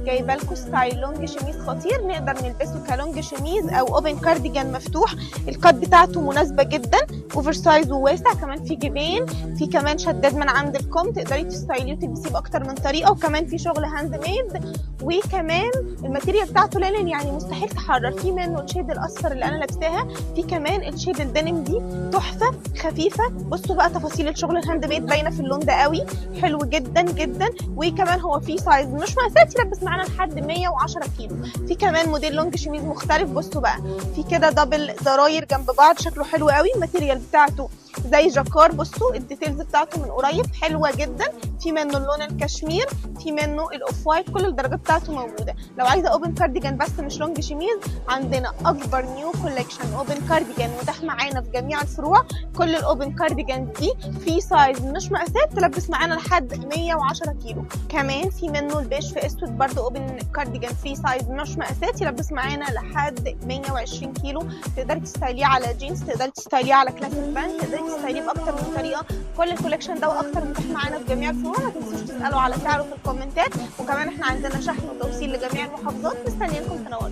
جايبه لكم ستايل لونج شميز خطير، نقدر نلبسه كلونج شميز او اوبن كارديجان مفتوح. القط بتاعته مناسبه جدا، اوفر سايز وواسع، كمان في جيبين، في كمان شداد من عند الكم تقدري تستايليه وتلبسيه باكتر من طريقه، وكمان في شغل هاند ميد، وكمان الماتيريال بتاعته لينن يعني مستحيل تحرر. في منه الشيد الاصفر اللي انا لابساها، في كمان الشيد الدينم دي تحفه خفيفه. بصوا بقى تفاصيل الشغل الهاند ميد باينه في اللون ده قوي، حلو جدا جدا. وكمان هو في سايز مش مقاسات يلبس معانا لحد 110 كيلو. في كمان موديل لونج شميز مختلف، بصوا بقى في كده دبل زراير جنب بعض، شكله حلو قوي. الماتيريال بتاعته زي جاكار، بصوا الديتيلز بتاعته من قريب حلوه جدا. في منه اللون الكشمير، في منه الاوف وايت، كل الدرجات بتاعته موجوده. لو عايزه اوبن كارديجان بس مش لونج شميز، عندنا اكبر نيو كولكشن اوبن كارديجان متاح معانا في جميع الفروع. كل الاوبن كارديجان دي في سايز مش مقاسات تلبس معانا لحد 110 كيلو. كمان في منه البيج في اسود برده اوبن كارديجان في سايز مش مقاسات يلبس معانا لحد 120 كيلو. تقدري تستايليه على جينز، تقدري تستايليه على كلاسيك بانت، تقدري تستايليه باكتر من طريقه. كل الكولكشن ده واكتر متاح معانا في جميع الفروع. ما تنسوش تسالوا على سعره في الكومنتات، وكمان احنا عندنا شحن وتوصيل لجميع المحافظات. مستنيينكم تنوروا.